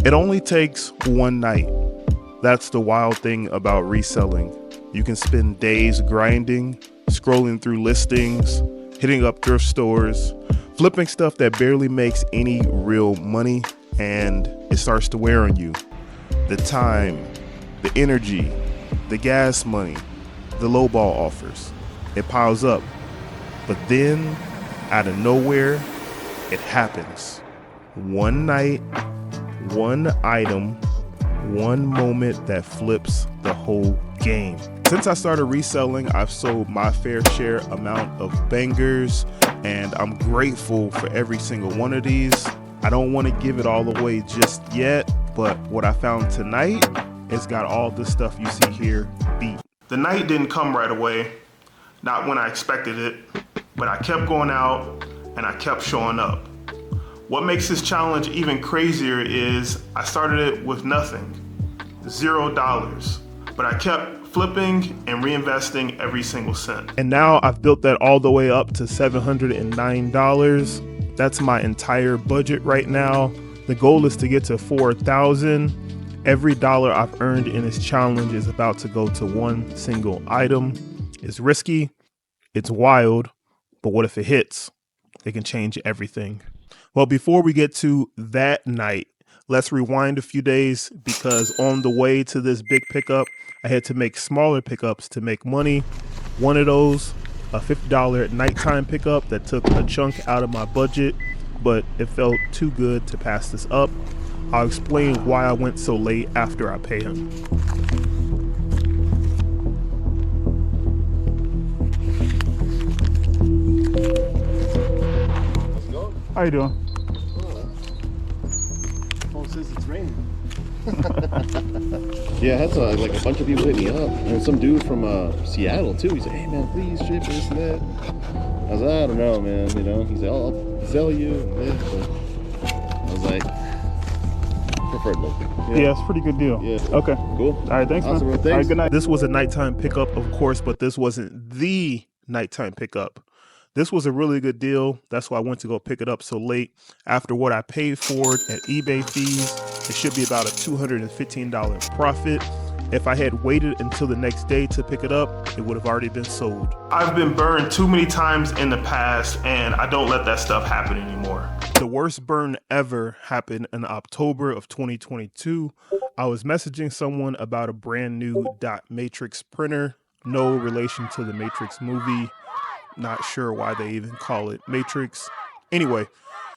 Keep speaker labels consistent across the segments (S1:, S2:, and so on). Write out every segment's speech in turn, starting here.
S1: It only takes one night. That's the wild thing about reselling. You can spend days grinding, scrolling through listings, hitting up thrift stores, flipping stuff that barely makes any real money, and it starts to wear on you. The time, the energy, the gas money, the lowball offers. It piles up. But then, out of nowhere, it happens. One night, one item, one moment that flips the whole game. Since I started reselling, I've sold my fair share amount of bangers, and I'm grateful for every single one of these. I don't want to give it all away just yet, but what I found tonight has got all the stuff you see here beat. The night didn't come right away, not when I expected it, but I kept going out and I kept showing up. What makes this challenge even crazier is I started it with nothing, $0, but I kept flipping and reinvesting every single cent. And now I've built that all the way up to $709. That's my entire budget right now. The goal is to get to $4,000. Every dollar I've earned in this challenge is about to go to one single item. It's risky, it's wild, but what if it hits? It can change everything. Well, before we get to that night, let's rewind a few days, because on the way to this big pickup, I had to make smaller pickups to make money. One of those, a $50 nighttime pickup that took a chunk out of my budget, but it felt too good to pass this up. I'll explain why I went so late after I pay him. How you doing?
S2: Oh, since it's raining.
S3: Yeah, I had like a bunch of people hit me up, and some dude from Seattle too. He's like, "Hey man, please ship this and that." I was like, "I don't know, man. You know." He's like, "I'll sell you." And this. But I was like, "Preferred local."
S1: Yeah, it's a pretty good deal.
S3: Yeah.
S1: Okay.
S3: Cool.
S1: All right, thanks,
S3: Awesome,
S1: man.
S3: bro. Thanks.
S1: All right, good night. This was a nighttime pickup, of course, but this wasn't the nighttime pickup. This was a really good deal. That's why I went to go pick it up so late. After what I paid for it at eBay fees, it should be about a $215 profit. If I had waited until the next day to pick it up, it would have already been sold. I've been burned too many times in the past, and I don't let that stuff happen anymore. The worst burn ever happened in October of 2022. I was messaging someone about a brand new dot matrix printer. No relation to the Matrix movie. Not sure why they even call it Matrix. Anyway,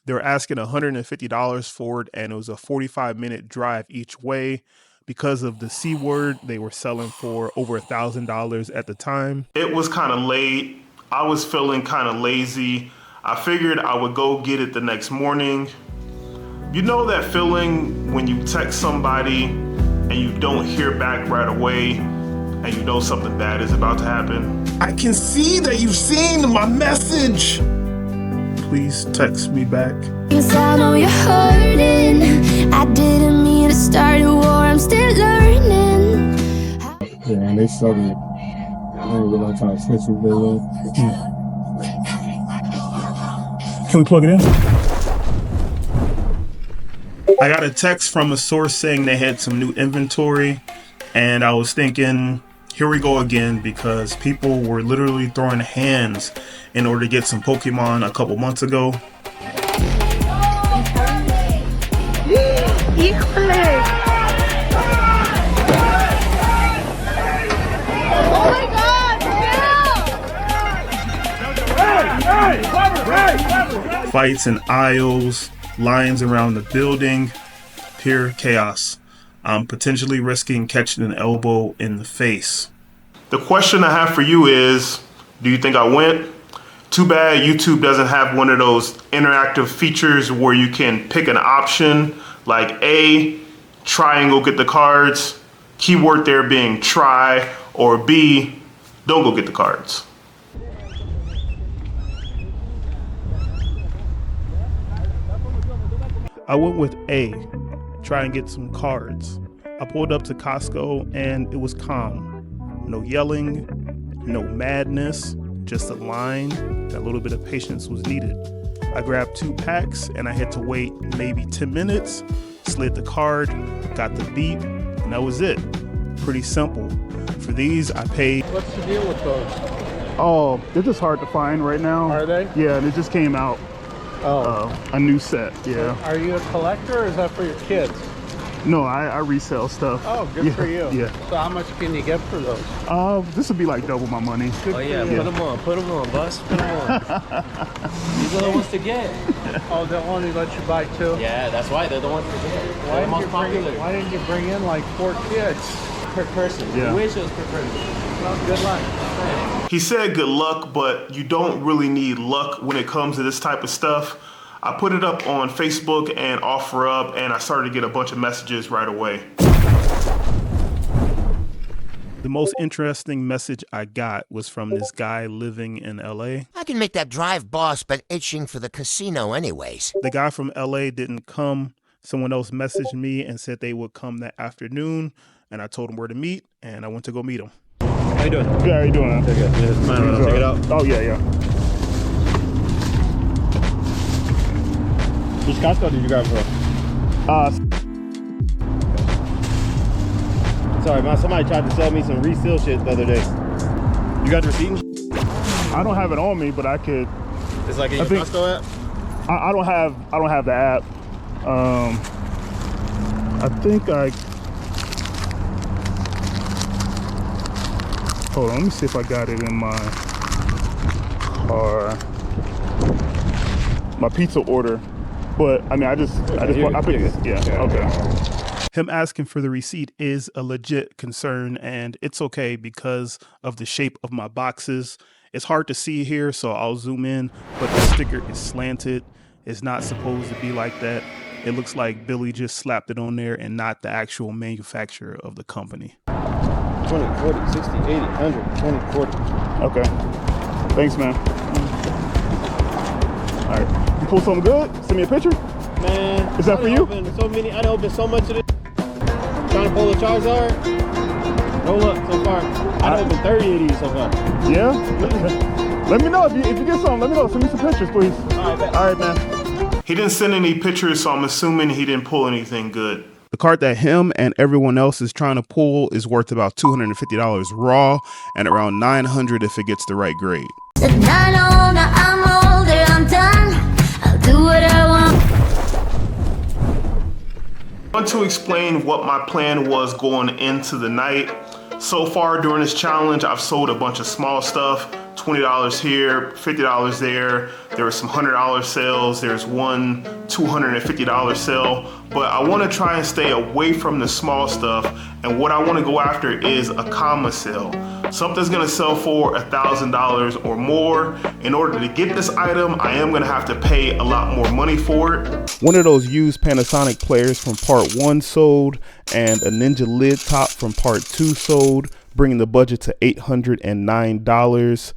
S1: they were asking $150 for it, and it was a 45-minute drive each way. Because of the C word, they were selling for over $1,000 at the time. It was kind of late. I was feeling kind of lazy. I figured I would go get it the next morning. You know that feeling when you text somebody and you don't hear back right away, and you know something bad is about to happen? I can see that you've seen my message. Please text me back.
S4: Cause I know you're hurting. I didn't mean to start a war, I'm still learning.
S5: Yeah, man, they struggling. I don't really trying to switch it very well.
S1: Can we plug it in? I got a text from a source saying they had some new inventory, and I was thinking, here we go again, because people were literally throwing hands in order to get some Pokemon a couple months ago. Fights in aisles, lines around the building, pure chaos. I'm potentially risking catching an elbow in the face. The question I have for you is, do you think I went? Too bad YouTube doesn't have one of those interactive features where you can pick an option like A, try and go get the cards, keyword there being try, or B, don't go get the cards. I went with A, try and get some cards. I pulled up to Costco and it was calm. No yelling, no madness, just a line. A little bit of patience was needed. I grabbed 2 packs and I had to wait maybe 10 minutes slid the card, got the beep, and that was it. Pretty simple. For these, I paid.
S2: What's the deal with those?
S1: Oh, they're just hard to find right now.
S2: Are they?
S1: Yeah, and it just came out. A new set, yeah.
S2: Are you a collector or is that for your kids?
S1: No, I resell stuff.
S2: Oh, good for you.
S1: Yeah.
S2: So how much can you get for those?
S1: This would be like double my money.
S2: Good
S6: Oh yeah, put them on, boss. Put them on. These are the ones to get.
S2: Oh, they'll only let you buy 2?
S6: Yeah, that's why they're the ones to get.
S2: Why
S6: They're the most popular.
S2: why didn't you bring in like 4 kids?
S6: Per person.
S1: Yeah.
S6: We wish it was per person.
S2: Well, good luck.
S1: He said good luck, but you don't really need luck when it comes to this type of stuff. I put it up on Facebook and OfferUp, and I started to get a bunch of messages right away. The most interesting message I got was from this guy living in LA.
S7: I can make that drive, boss, but itching for the casino anyways.
S1: The guy from LA didn't come. Someone else messaged me and said they would come that afternoon, and I told him where to meet, and I went to go meet him.
S3: How you doing?
S1: Good, how you doing?
S3: Okay, good. It's fine. I'll check it out.
S1: Oh, yeah.
S3: Which Costco did you grab from? Sorry, man. Somebody tried to sell me some reseal shit the other day. You got the receipt?
S1: I don't have it on me, but I could.
S3: It's like in your Costco app?
S1: I don't have the app. I think hold on, let me see if I got it in my car. My pizza order. But I mean, I picked this. Yeah, okay. Him asking for the receipt is a legit concern, and it's okay because of the shape of my boxes. It's hard to see here, so I'll zoom in, but the sticker is slanted. It's not supposed to be like that. It looks like Billy just slapped it on there and not the actual manufacturer of the company.
S3: 20, 40, 60, 80, 100, 20, 40.
S1: Okay. Thanks, man. All right. You pull something good? Send me a picture?
S3: Man.
S1: Is that for you?
S3: I done opened so much of this. Trying to pull the Charizard. No luck so far. I done opened 30 of these so far.
S1: Yeah? Let me know if you get something. Let me know. Send me some pictures, please.
S3: All
S1: right, man. He didn't send any pictures, so I'm assuming he didn't pull anything good. The cart that him and everyone else is trying to pull is worth about $250 raw and around $900 if it gets the right grade.
S4: I'm older, I'm done. I'll do what I want.
S1: I want to explain what my plan was going into the night. So far during this challenge, I've sold a bunch of small stuff, $20 here, $50 there. There were some $100 sales. There's one $250 sale, but I want to try and stay away from the small stuff. And what I want to go after is a comma sale. Something's going to sell for $1,000 or more. In order to get this item, I am going to have to pay a lot more money for it. One of those used Panasonic players from part 1 sold, and a Ninja lid top from part 2 sold, bringing the budget to $809.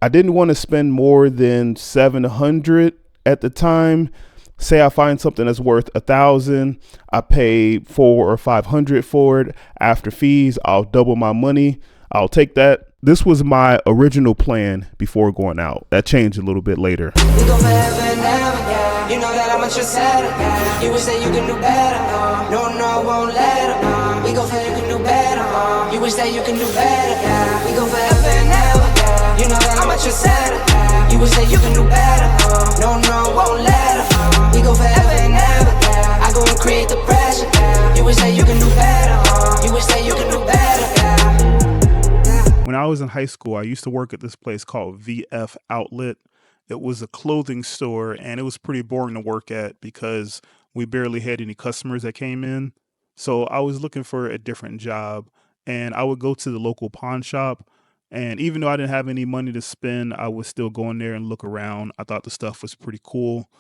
S1: I didn't want to spend more than $700 at the time. Say I find something that's worth $1,000, I pay $400 or $500 for it. After fees, I'll double my money. I'll take that. This was my original plan before going out. That changed a little bit later.
S8: We go forever and ever, yeah. You know that I'm a trendsetter, yeah. You wish that you could do better, no, I won't let her. We go forever, you can do better, You wish that you can do better, yeah. We go forever and ever, yeah. You know that I'm a trendsetter, yeah. You wish that you can do better, no, I won't let her. We go forever and ever, yeah. I go and create the pressure, yeah. You wish that you can do better, You wish that you can do better, yeah.
S1: When I was in high school, I used to work at this place called VF Outlet. It was a clothing store, and it was pretty boring to work at because we barely had any customers that came in. So I was looking for a different job, and I would go to the local pawn shop. And even though I didn't have any money to spend, I would still go in there and look around. I thought the stuff was pretty cool.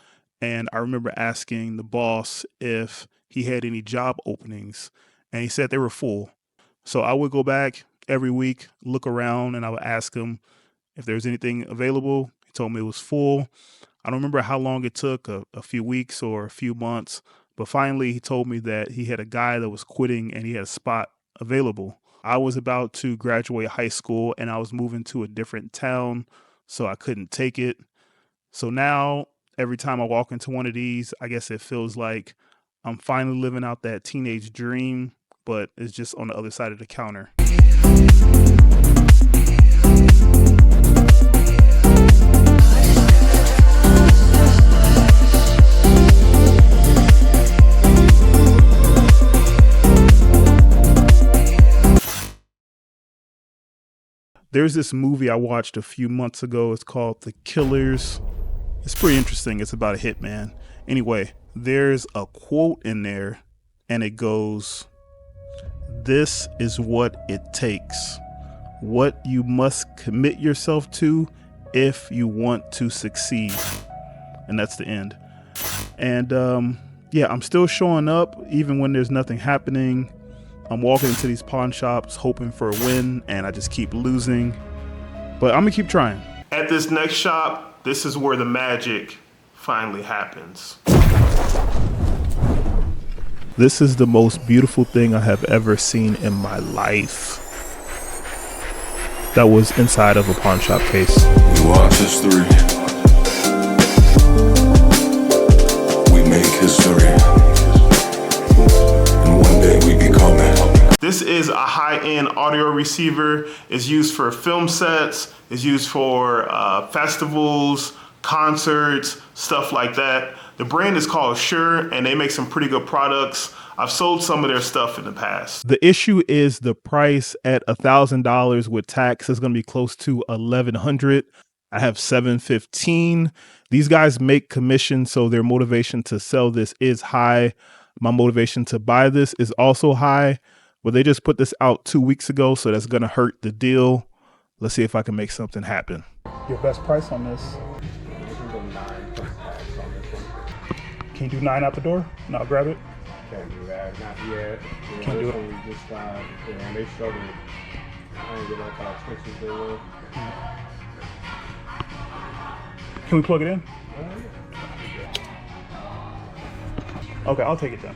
S1: And I remember asking the boss if he had any job openings, and he said they were full. So I would go back every week, look around, and I would ask him if there's anything available. He told me it was full. I don't remember how long it took, a few weeks or a few months, but finally he told me that he had a guy that was quitting and he had a spot available. I was about to graduate high school and I was moving to a different town, so I couldn't take it. So now every time I walk into one of these, I guess it feels like I'm finally living out that teenage dream, but it's just on the other side of the counter. There's this movie I watched a few months ago. It's called The Killers. It's pretty interesting. It's about a hitman. Anyway, there's a quote in there and it goes, "This is what it takes. What you must commit yourself to if you want to succeed." And that's the end. And yeah, I'm still showing up even when there's nothing happening. I'm walking into these pawn shops hoping for a win, and I just keep losing. But I'm gonna keep trying. At this next shop, this is where the magic finally happens. This is the most beautiful thing I have ever seen in my life. That was inside of a pawn shop case.
S9: We watch history. We make history. And one day we become it.
S1: This is a high-end audio receiver. It's used for film sets. It's used for festivals, concerts, stuff like that. The brand is called Shure, and they make some pretty good products. I've sold some of their stuff in the past. The issue is the price at $1,000 with tax is going to be close to $1,100. I have $715. These guys make commission, so their motivation to sell this is high. My motivation to buy this is also high, but they just put this out 2 weeks ago, so that's going to hurt the deal. Let's see if I can make something happen. Your best price on this? Can you do 9 out the door? And I'll grab it?
S5: Can't do that, not yet. Yeah,
S1: Can't do it.
S5: We just and they struggle. I ain't get like how expensive they were.
S1: Can we plug it in? Okay, I'll take it then.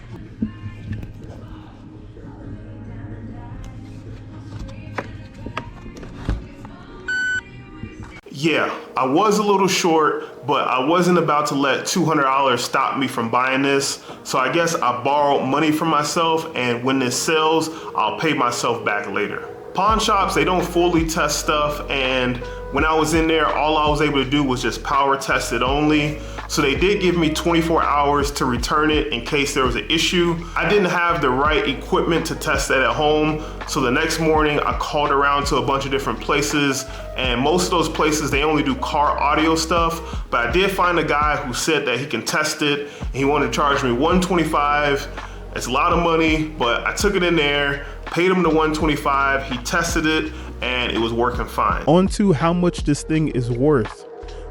S1: Yeah, I was a little short, but I wasn't about to let $200 stop me from buying this. So I guess I borrowed money from myself, and when this sells, I'll pay myself back later. Pawn shops, they don't fully test stuff, and when I was in there, all I was able to do was just power test it only. So they did give me 24 hours to return it in case there was an issue. I didn't have the right equipment to test that at home. So the next morning I called around to a bunch of different places, and most of those places, they only do car audio stuff. But I did find a guy who said that he can test it, and he wanted to charge me $125. It's a lot of money, but I took it in there, paid him the $125, he tested it, and it was working fine. On to how much this thing is worth.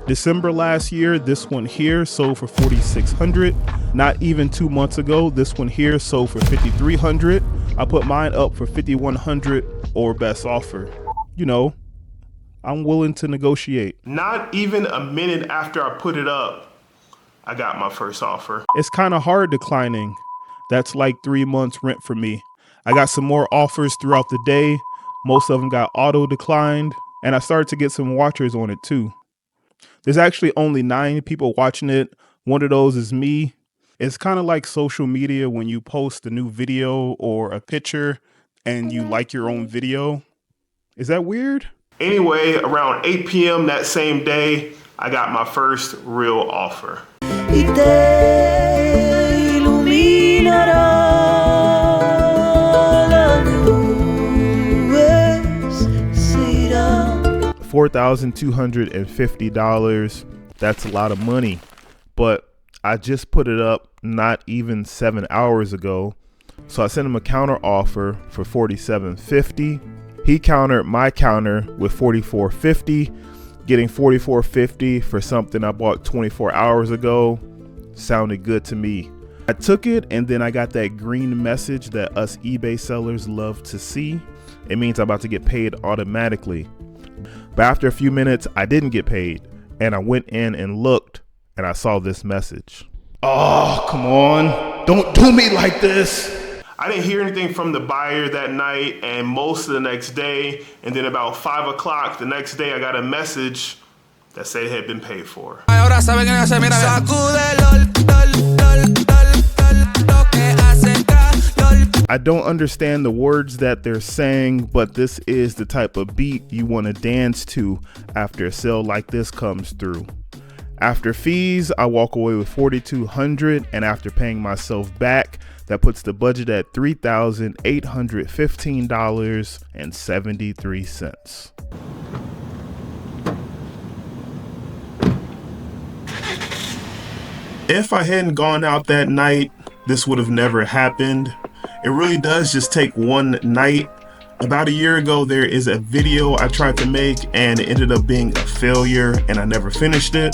S1: December last year, this one here sold for $4,600. Not even 2 months ago, this one here sold for $5,300. I put mine up for $5,100 or best offer. You know, I'm willing to negotiate. Not even a minute after I put it up, I got my first offer. It's kind of hard declining. That's like 3 months rent for me. I got some more offers throughout the day. Most of them got auto declined, and I started to get some watchers on it too. There's actually only 9 people watching it. One of those is me. It's kind of like social media when you post a new video or a picture and you like your own video. Is that weird? Anyway, around 8 p.m. that same day, I got my first real offer. $4,250. That's a lot of money, but I just put it up not even 7 hours ago. So I sent him a counter offer for $4,750. He countered my counter with $4,450, getting $4,450 for something I bought 24 hours ago. Sounded good to me. I took it, and then I got that green message that us eBay sellers love to see. It means I'm about to get paid automatically. But after a few minutes, I didn't get paid, and I went in and looked, and I saw this message. Oh, come on. Don't do me like this. I didn't hear anything from the buyer that night and most of the next day. And then about 5 o'clock the next day, I got a message that said it had been paid for. I don't understand the words that they're saying, but this is the type of beat you want to dance to after a sale like this comes through. After fees, I walk away with $4,200, and after paying myself back, that puts the budget at $3,815.73. If I hadn't gone out that night, this would have never happened. It really does just take one night. About a year ago, there is a video I tried to make and it ended up being a failure and I never finished it.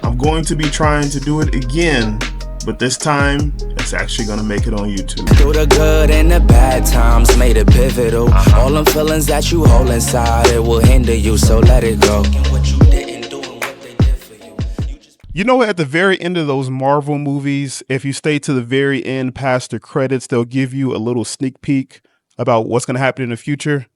S1: I'm going to be trying to do it again, but this time it's actually going to make it on YouTube.
S8: Through the good and the bad times, made it pivotal. All them feelings that you hold inside, it will hinder you, so let it go.
S1: You know, at the very end of those Marvel movies, if you stay to the very end past the credits, they'll give you a little sneak peek about what's going to happen in the future.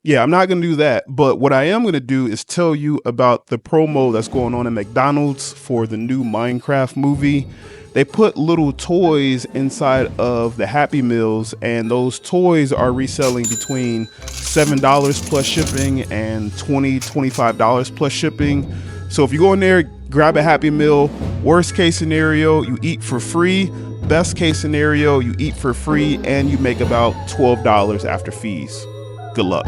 S1: Yeah, I'm not going to do that. But what I am going to do is tell you about the promo that's going on at McDonald's for the new Minecraft movie. They put little toys inside of the Happy Meals, and those toys are reselling between $7 plus shipping and $25 plus shipping. So if you go in there, grab a Happy Meal, worst case scenario, you eat for free. Best case scenario, you eat for free and you make about $12 after fees. Good luck.